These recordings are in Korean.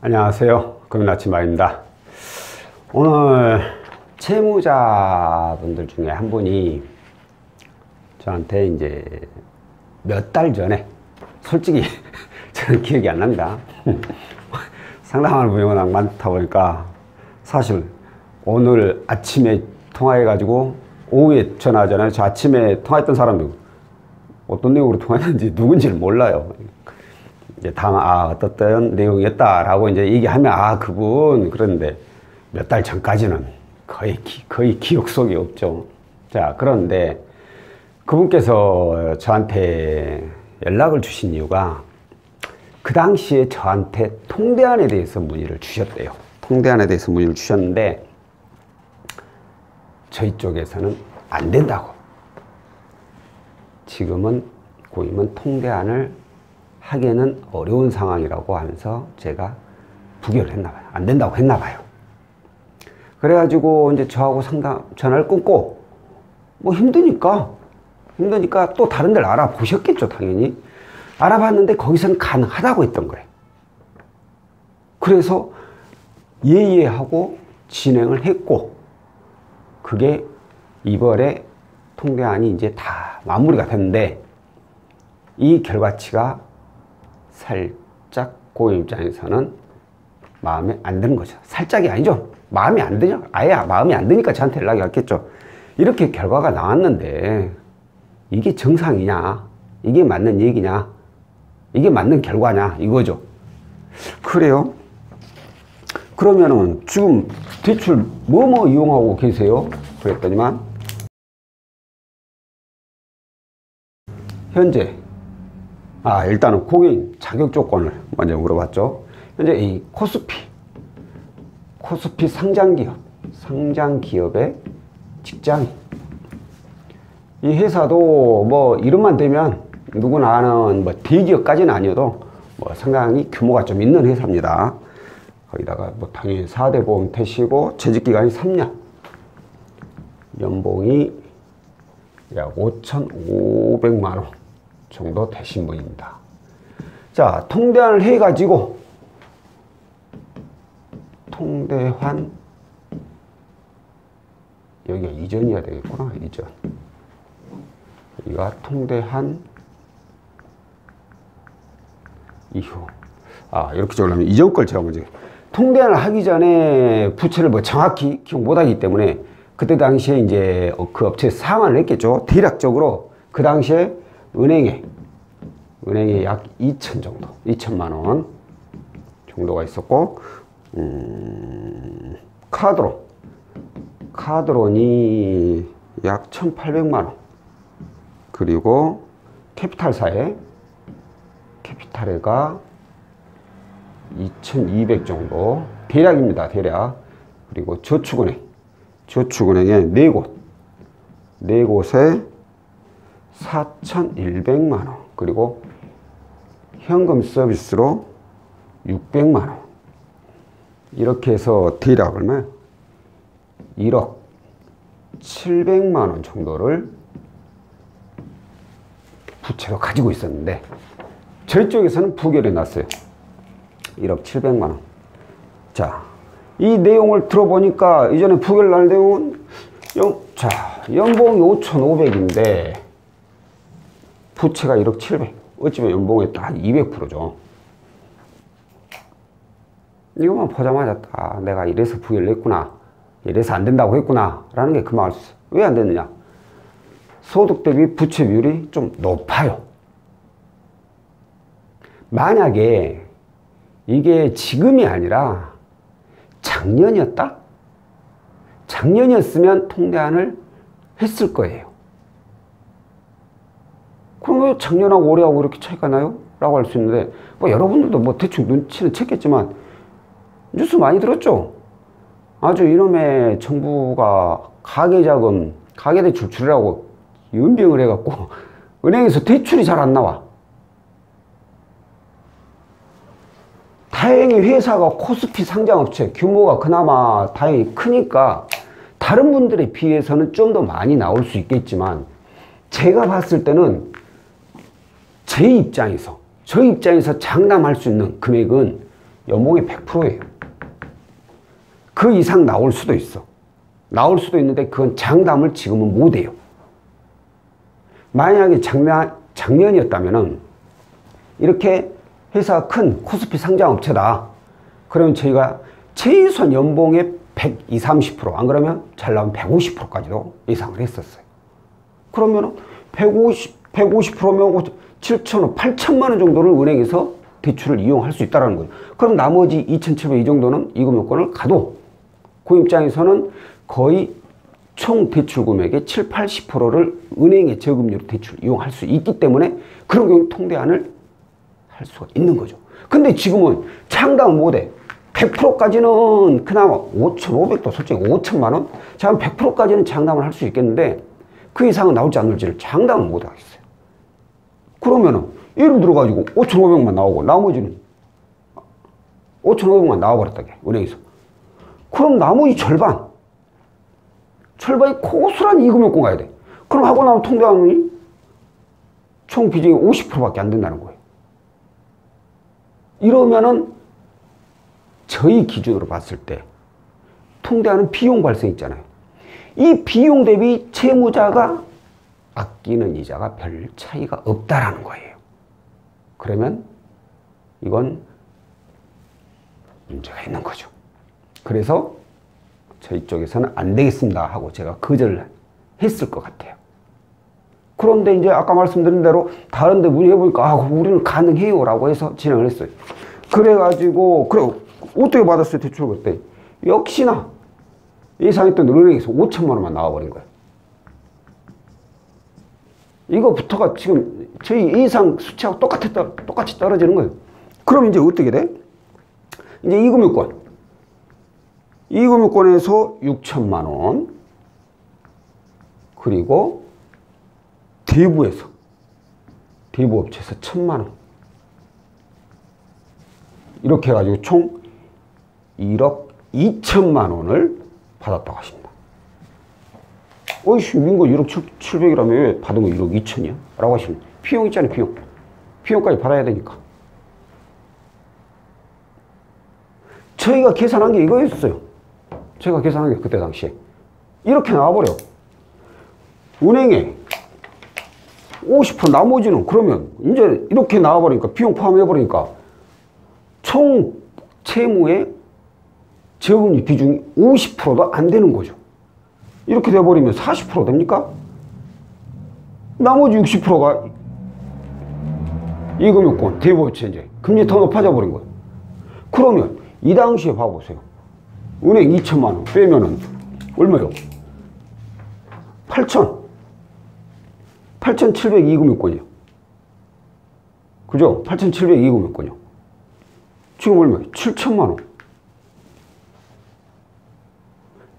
안녕하세요. 금나치마입니다. 오늘 채무자분들 중에 한 분이 저한테 이제 몇 달 전에, 솔직히 저는 기억이 안 납니다. 상담하는 분이 워낙 많다 보니까 사실 오늘 아침에 통화해가지고 오후에 전화하잖아요. 저 아침에 통화했던 사람도 어떤 내용으로 통화했는지 누군지를 몰라요. 이제 다음 어떤 내용이었다라고 이제 얘기하면 그분 그런데 몇 달 전까지는 거의 기억 속에 없죠. 자, 그런데 그분께서 저한테 연락을 주신 이유가 그 당시에 저한테 통대안에 대해서 문의를 주셨대요. 통대안에 대해서 문의를 주셨는데 저희 쪽에서는 안 된다고. 지금은 고임은 통대안을 하기에는 어려운 상황이라고 하면서 제가 부결을 했나봐요. 안 된다고 했나봐요. 그래가지고 이제 저하고 전화를 끊고 힘드니까 또 다른 데를 알아보셨겠죠, 당연히. 알아봤는데 거기서는 가능하다고 했던 거예요. 그래서 하고 진행을 했고, 그게 이번에 통대안이 이제 다 마무리가 됐는데, 이 결과치가 살짝 고임 입장에서는 마음에 안 드는 거죠. 살짝이 아니죠. 마음에 안 드죠. 아예 마음에 안 드니까 저한테 연락이 왔겠죠. 이렇게 결과가 나왔는데 이게 정상이냐, 이게 맞는 얘기냐, 이게 맞는 결과냐, 이거죠. 그래요? 그러면은 지금 대출 뭐 이용하고 계세요? 그랬더니만 현재 일단은 고객 자격 조건을 먼저 물어봤죠. 현재 이 코스피 상장기업의 직장인. 이 회사도 이름만 대면 누구나 아는 대기업까지는 아니어도 상당히 규모가 좀 있는 회사입니다. 거기다가 당연히 4대 보험 태시고 재직기간이 3년. 연봉이 약 5,500만 원 정도 되신 분입니다. 자, 통대안을 해가지고 통대환, 여기가 이전이어야 되겠구나. 이전. 여기가 통대한 이후. 이렇게 적으려면 이전 걸 제가 먼저. 통대안을 하기 전에 부채를 정확히 기억 못하기 때문에 그때 당시에 이제 그 업체에 상환을 했겠죠. 대략적으로 그 당시에 은행에 약 2천 정도, 2천만 원 정도가 있었고, 카드론이 약 1,800만 원. 그리고 캐피탈사에 캐피탈회가 2,200 정도. 대략입니다, 대략. 그리고 저축은행에 4곳에 4,100만 원. 그리고 현금 서비스로 600만 원. 이렇게 해서 대략 얼마야? 1억 700만 원 정도를 부채로 가지고 있었는데 저희 쪽에서는 부결해 놨어요. 1억 700만 원. 자, 이 내용을 들어보니까 이전에 부결 날 내용은 연봉이 5,500인데 부채가 1억 700. 어찌보면 연봉의 딱 200%죠. 이것만 보자마자 내가 이래서 부결을 했구나, 이래서 안 된다고 했구나 라는 게 금방 알 수 있어요. 왜 안 됐느냐? 소득 대비 부채 비율이 좀 높아요. 만약에 이게 지금이 아니라 작년이었다? 작년이었으면 통대안을 했을 거예요. 그럼 왜 작년하고 올해하고 이렇게 차이가 나요? 라고 할 수 있는데, 여러분들도 대충 눈치는 챘겠지만 뉴스 많이 들었죠? 아주 이놈의 정부가 가계자금, 가계대출 줄이라고 연병을 해갖고 은행에서 대출이 잘 안 나와. 다행히 회사가 코스피 상장업체 규모가 그나마 다행히 크니까 다른 분들에 비해서는 좀 더 많이 나올 수 있겠지만, 제가 봤을 때는 저 입장에서 장담할 수 있는 금액은 연봉이 100%예요. 그 이상 나올 수도 있어. 나올 수도 있는데 그건 장담을 지금은 못해요. 만약에 작년이었다면은 이렇게 회사가 큰 코스피 상장업체다. 그러면 저희가 최소한 연봉의 120, 30%, 안 그러면 잘 나오면 150%까지도 예상을 했었어요. 그러면 150%면 7천원, 8천만 원 정도를 은행에서 대출을 이용할 수 있다는 거예요. 그럼 나머지 2,700 이 정도는 이금융권을 가도 그 입장에서는 거의 총 대출 금액의 7, 80%를 은행의 저금리로 대출 이용할 수 있기 때문에 그런 경우 통대안을 할 수가 있는 거죠. 근데 지금은 장담을 못해. 100%까지는 그나마 5,500도 솔직히 5천만 원? 자, 100%까지는 장담을 할 수 있겠는데 그 이상은 나올지 안 나올지를 장담을 못 하겠어요. 그러면은 예를 들어가지고 5,500만 나오고 나머지는 5,500만 나와버렸다게 은행에서. 그럼 나머지 절반이 고스란히 이금융권 가야 돼. 그럼 하고 나면 통대안이 총 비중이 50%밖에 안 된다는 거예요. 이러면은 저희 기준으로 봤을 때 통대안은 비용 발생 있잖아요. 이 비용 대비 채무자가 아끼는 이자가 별 차이가 없다라는 거예요. 그러면 이건 문제가 있는 거죠. 그래서 저희 쪽에서는 안 되겠습니다 하고 제가 거절을 했을 것 같아요. 그런데 이제 아까 말씀드린 대로 다른 데 문의해보니까 아, 우리는 가능해요 라고 해서 진행을 했어요. 그래가지고 그래 어떻게 받았어요 대출 그때? 역시나 예상했던 은행에서 5천만 원만 나와버린 거예요. 이거부터가 지금 저희 예상 수치하고 똑같이 떨어지는 거예요. 그럼 이제 어떻게 돼? 이제 이금융권에서 6천만 원, 그리고 대부업체에서 1,000만 원, 이렇게 해가지고 총 1억 2천만 원을 받았다고 하십니다. 어이씨, 민거 1억 700이라며 왜 받은 거 1억 2천이야? 라고 하십니다. 비용 있잖아요, 비용. 비용까지 받아야 되니까. 저희가 계산한 게 이거였어요. 제가 계산한 게 그때 당시에. 이렇게 나와버려. 은행에 50% 나머지는 그러면 이제 이렇게 나와버리니까 비용 포함해버리니까 총 채무의 저금리 비중이 50%도 안 되는 거죠. 이렇게 돼버리면 40% 됩니까? 나머지 60%가 이금융권, 대부업체 이제 금리 더 높아져 버린 거예요. 그러면 이 당시에 봐보세요. 은행 2천만 원 빼면은 얼마요? 8,700 이금융권이요. 그죠? 8,700 이금융권이요. 지금 얼마요? 7천만 원.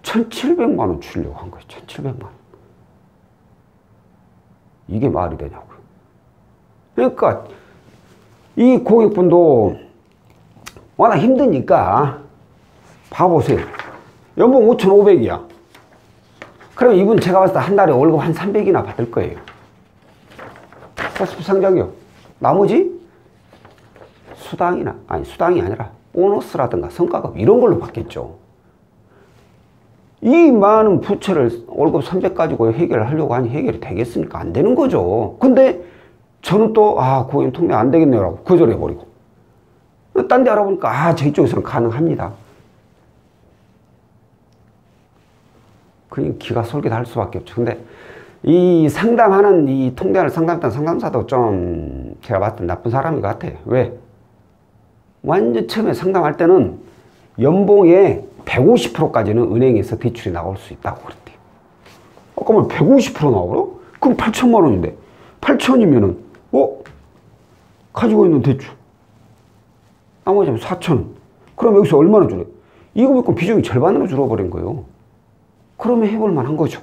1,700만 원 주려고 한 거예요. 1,700만 원. 이게 말이 되냐고요. 그러니까 이 고객분도 워낙 힘드니까 봐보세요. 연봉 5,500이야. 그럼 이분 제가 봤을 때 한 달에 월급 한 300이나 받을 거예요. 코스피 상장이요. 나머지 수당이 아니라 보너스라든가 성과급 이런 걸로 받겠죠. 이 많은 부채를 월급 300 가지고 해결을 하려고 하니 해결이 되겠습니까? 안 되는 거죠. 근데 저는 또 고객님 통계 안 되겠네요 라고 거절해버리고 딴 데 알아보니까 저희 쪽에서는 가능합니다. 그러니까 기가 솔깃할 수밖에 없죠. 근데 이 상담하는 이 통대안을 상담했던 상담사도 좀 제가 봤을 때 나쁜 사람인 것 같아요. 왜? 완전 처음에 상담할 때는 연봉의 150%까지는 은행에서 대출이 나올 수 있다고 그랬대요. 그러면 150% 나오려? 그럼 8천만 원인데 8천이면은 가지고 있는 대출 나머지 4천. 그럼 여기서 얼마나 줄어요? 이금융권 비중이 절반으로 줄어버린 거예요. 그러면 해볼 만한 거죠.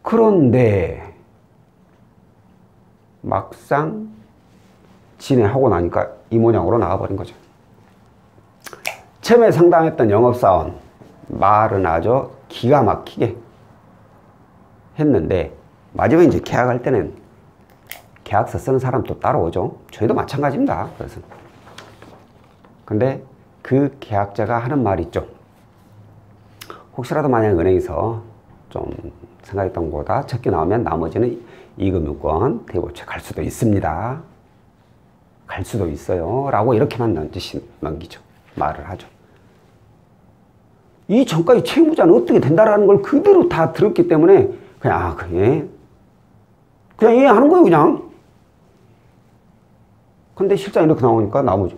그런데 막상 진행하고 나니까 이 모양으로 나와버린 거죠. 처음에 상담했던 영업사원 말은 아주 기가 막히게 했는데 마지막에 이제 계약할 때는 계약서 쓰는 사람도 따라오죠. 저희도 마찬가지입니다. 그래서. 근데 그 계약자가 하는 말이 있죠. 혹시라도 만약 은행에서 좀 생각했던 것보다 적게 나오면 나머지는 이금융권 대부채 갈 수도 있습니다. 갈 수도 있어요. 라고 이렇게만 넘기죠. 말을 하죠. 이 전까지 채무자는 어떻게 된다라는 걸 그대로 다 들었기 때문에 그냥 그냥 이해하는 거예요. 그냥. 근데 실장 이렇게 나오니까 나머지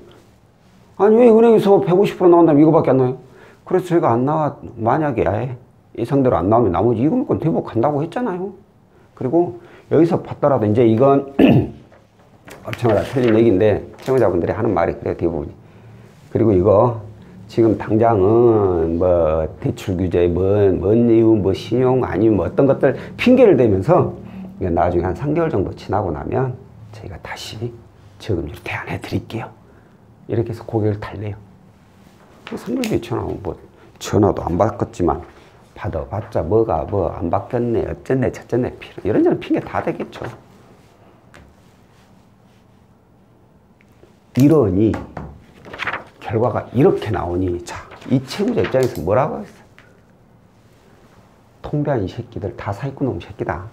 아니 왜 은행에서 150% 나온다면 이거밖에 안 나와요? 그래서 저희가 안 나와 만약에 예상대로 안 나오면 나머지 이금융권 대부분 간다고 했잖아요. 그리고 여기서 봤더라도 이제 이건 업체마다 틀린 얘기인데 채무자분들이 하는 말이 그래요. 대부분이. 그리고 이거 지금 당장은 뭐 대출 규제 뭔 이유 뭐 신용 아니면 뭐 어떤 것들 핑계를 대면서 나중에 한 3개월 정도 지나고 나면 저희가 다시 저금리로 대안해 드릴게요. 이렇게 해서 고객을 달래요. 선물비 전화하면 뭐 전화도 안 받았지만 받아봤자 뭐가 뭐 안 바뀌었네 어쨌네 저쨌네 이런저런 핑계 다 되겠죠. 이러니 결과가 이렇게 나오니 자, 이 채무자 입장에서 뭐라고 하겠어요? 통배한 이 새끼들 다 사기꾼 놈 새끼다.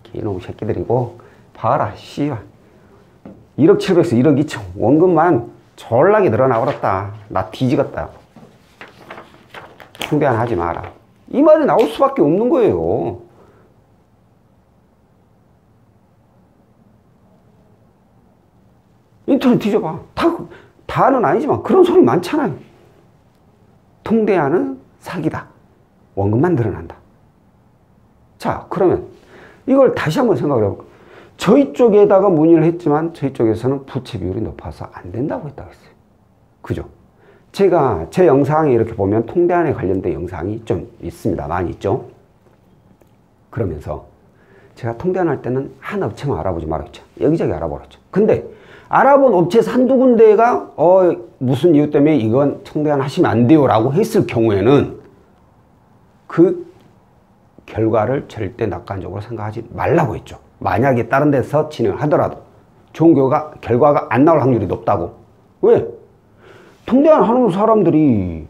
개놈 새끼들이고 봐라 씨발 1억 700에서 1억 2천 원금만 졸라게 늘어나 버렸다. 나 뒤지겠다. 통배한 하지 마라. 이 말이 나올 수밖에 없는 거예요. 인터넷 뒤져봐. 다는 아니지만 그런 소리 많잖아요. 통대하는 사기다. 원금만 늘어난다. 자, 그러면 이걸 다시 한번 생각을 해볼까. 저희 쪽에다가 문의를 했지만 저희 쪽에서는 부채 비율이 높아서 안 된다고 했다고 했어요. 그죠? 제가 제 영상에 이렇게 보면 통대안에 관련된 영상이 좀 있습니다. 많이 있죠? 그러면서 제가 통대안 할 때는 한 업체만 알아보지 말았죠. 여기저기 알아보랬죠. 근데 알아본 업체에서 한두 군데가 무슨 이유 때문에 이건 통대안 하시면 안 돼요 라고 했을 경우에는 그 결과를 절대 낙관적으로 생각하지 말라고 했죠. 만약에 다른 데서 진행을 하더라도 좋은 결과가 안 나올 확률이 높다고. 왜? 통대안 하는 사람들이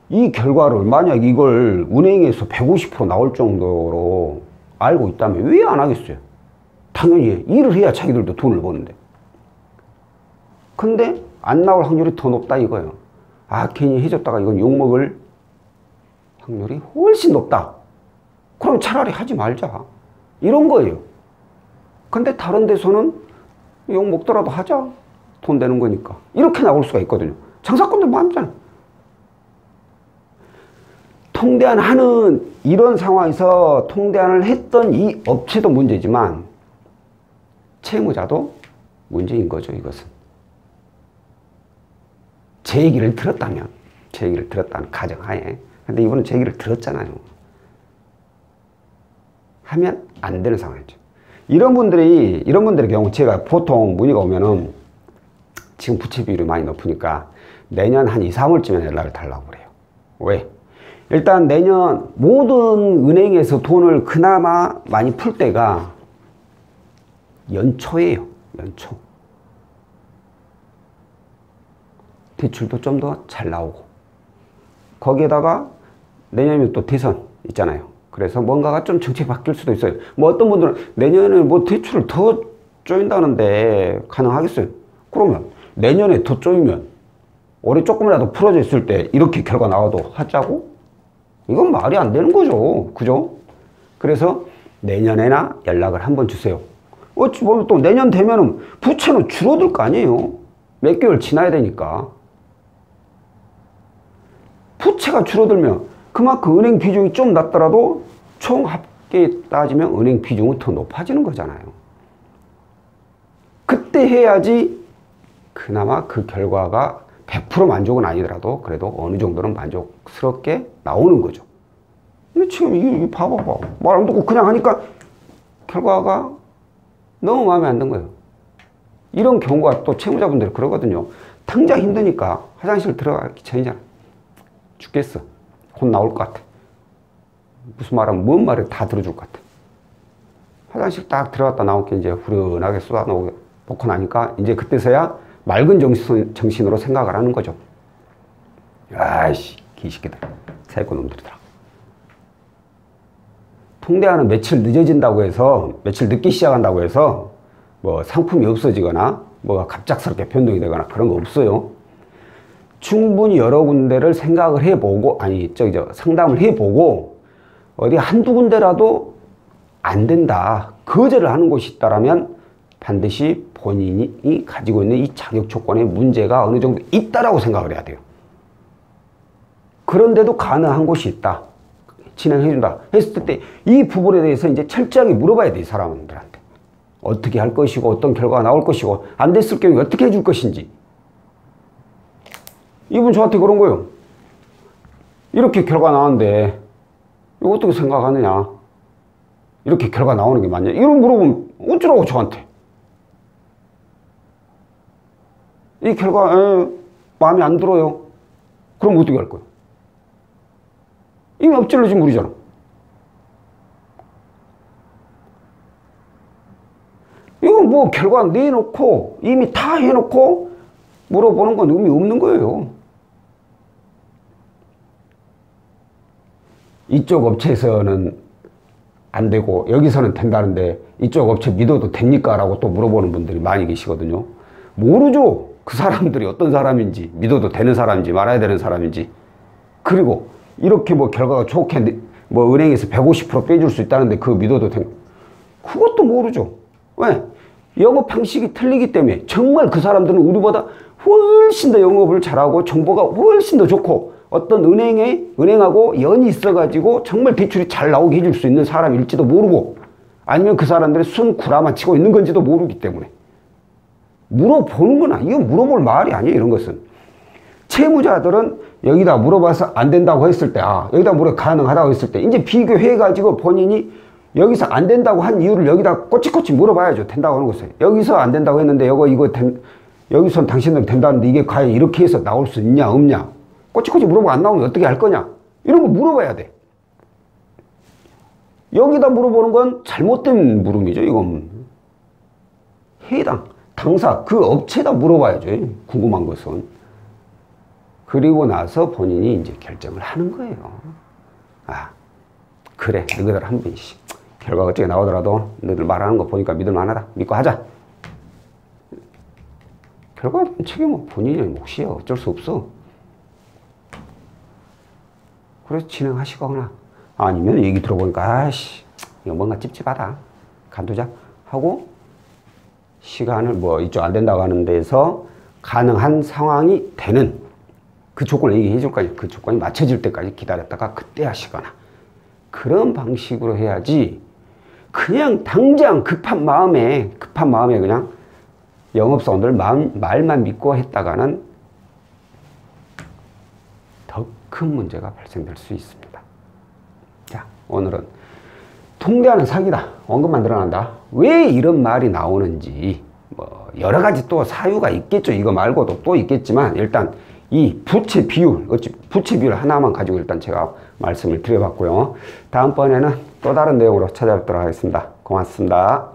이 결과를 만약 이걸 은행에서 150% 나올 정도로 알고 있다면 왜 안 하겠어요? 당연히 일을 해야 자기들도 돈을 버는데. 근데 안 나올 확률이 더 높다 이거예요. 아, 괜히 해줬다가 이건 욕먹을 확률이 훨씬 높다. 그럼 차라리 하지 말자. 이런 거예요. 근데 다른 데서는 욕먹더라도 하자. 돈 되는 거니까. 이렇게 나올 수가 있거든요. 장사꾼들 마음이잖아요. 통대안 하는 이런 상황에서 통대안을 했던 이 업체도 문제지만 채무자도 문제인 거죠. 이것은. 제 얘기를 들었다면, 제 얘기를 들었다는 가정하에. 근데 이분은 제 얘기를 들었잖아요. 하면 안 되는 상황이죠. 이런 분들의 경우 제가 보통 문의가 오면은 지금 부채 비율이 많이 높으니까 내년 한 2, 3월쯤에 연락을 달라고 그래요. 왜? 일단 내년 모든 은행에서 돈을 그나마 많이 풀 때가 연초예요. 연초. 대출도 좀 더 잘 나오고 거기에다가 내년이면 또 대선 있잖아요. 그래서 뭔가가 좀 정책이 바뀔 수도 있어요. 뭐 어떤 분들은 내년에 뭐 대출을 더 조인다는데 가능하겠어요? 그러면 내년에 더 조이면 올해 조금이라도 풀어져 있을 때 이렇게 결과 나와도 하자고? 이건 말이 안 되는 거죠. 그죠? 그래서 내년에나 연락을 한번 주세요. 어찌 보면 또 내년 되면은 부채는 줄어들 거 아니에요. 몇 개월 지나야 되니까. 부채가 줄어들면 그만큼 은행 비중이 좀 낮더라도 총 합계 따지면 은행 비중은 더 높아지는 거잖아요. 그때 해야지 그나마 그 결과가 100% 만족은 아니더라도 그래도 어느 정도는 만족스럽게 나오는 거죠. 근데 지금 이 봐봐봐. 말 안 듣고 그냥 하니까 결과가 너무 마음에 안 든 거예요. 이런 경우가 또 채무자분들이 그러거든요. 당장 힘드니까 화장실 들어가기 전이잖아. 죽겠어. 곧 나올 것 같아. 무슨 말하면 뭔 말을 다 들어줄 것 같아. 화장실 딱 들어갔다 나오게 이제 후련하게 쏟아놓고 나니까 이제 그때서야 맑은 정신으로 생각을 하는 거죠. 아이씨, 기식기들. 새꼬 놈들이더라. 통대하는 며칠 늦어진다고 해서, 며칠 늦게 시작한다고 해서 뭐 상품이 없어지거나 뭐가 갑작스럽게 변동이 되거나 그런 거 없어요. 충분히 여러 군데를 생각을 해보고, 상담을 해보고 어디 한두 군데라도 안 된다, 거절을 하는 곳이 있다라면 반드시 본인이 가지고 있는 이 자격 조건에 문제가 어느 정도 있다라고 생각을 해야 돼요. 그런데도 가능한 곳이 있다, 진행해준다 했을 때 이 부분에 대해서 이제 철저하게 물어봐야 돼. 이 사람들한테 어떻게 할 것이고, 어떤 결과가 나올 것이고, 안 됐을 경우에 어떻게 해줄 것인지. 이분 저한테 그런 거예요. 이렇게 결과 나왔는데 이거 어떻게 생각하느냐, 이렇게 결과 나오는 게 맞냐, 이런 물어보면 어쩌라고 저한테. 이 결과 마음에 안 들어요. 그럼 어떻게 할 거예요? 이미 엎질러진 물이잖아. 이거 뭐 결과 내놓고 이미 다 해놓고 물어보는 건 의미 없는 거예요. 이쪽 업체에서는 안 되고 여기서는 된다는데 이쪽 업체 믿어도 됩니까? 라고 또 물어보는 분들이 많이 계시거든요. 모르죠. 그 사람들이 어떤 사람인지, 믿어도 되는 사람인지 말아야 되는 사람인지. 그리고 이렇게 뭐 결과가 좋게 뭐 은행에서 150% 빼줄 수 있다는데 그거 믿어도 그것도 모르죠. 왜? 영업 방식이 틀리기 때문에. 정말 그 사람들은 우리보다 훨씬 더 영업을 잘하고 정보가 훨씬 더 좋고 어떤 은행하고 연이 있어가지고 정말 대출이 잘 나오게 해줄 수 있는 사람일지도 모르고, 아니면 그 사람들이 순 구라만 치고 있는 건지도 모르기 때문에 물어보는 거나, 이거 물어볼 말이 아니에요. 이런 것은 채무자들은 여기다 물어봐서 안 된다고 했을 때, 여기다 물어 가능하다고 했을 때 이제 비교해가지고 본인이 여기서 안 된다고 한 이유를 여기다 꼬치꼬치 물어봐야죠. 된다고 하는 것을. 여기서 안 된다고 했는데 여기선 당신들 된다는데 이게 과연 이렇게 해서 나올 수 있냐 없냐, 꼬치꼬치 물어보고 안 나오면 어떻게 할 거냐, 이런 거 물어봐야 돼. 여기다 물어보는 건 잘못된 물음이죠. 이건 해당 당사 그 업체에다 물어봐야죠. 궁금한 것은. 그리고 나서 본인이 이제 결정을 하는 거예요. 그래, 너희들 한 번씩 결과가 어떻게 나오더라도 너희들 말하는 거 보니까 믿을만하다, 믿고 하자. 결과 책임은 본인의 몫이에요. 어쩔 수 없어. 그래서 진행하시거나, 아니면 얘기 들어보니까 이거 뭔가 찝찝하다, 간두자 하고 시간을 이쪽 안 된다고 하는 데서 가능한 상황이 되는 그 조건을 얘기해 줄 거예요. 그 조건이 맞춰질 때까지 기다렸다가 그때 하시거나, 그런 방식으로 해야지 그냥 당장 급한 마음에 그냥 영업사원들 말만 믿고 했다가는 더 큰 문제가 발생될 수 있습니다. 자, 오늘은 통대하는 사기다, 원금만 늘어난다, 왜 이런 말이 나오는지, 여러 가지 또 사유가 있겠죠. 이거 말고도 또 있겠지만 일단 이 부채 비율 하나만 가지고 일단 제가 말씀을 드려봤고요. 다음번에는 또 다른 내용으로 찾아뵙도록 하겠습니다. 고맙습니다.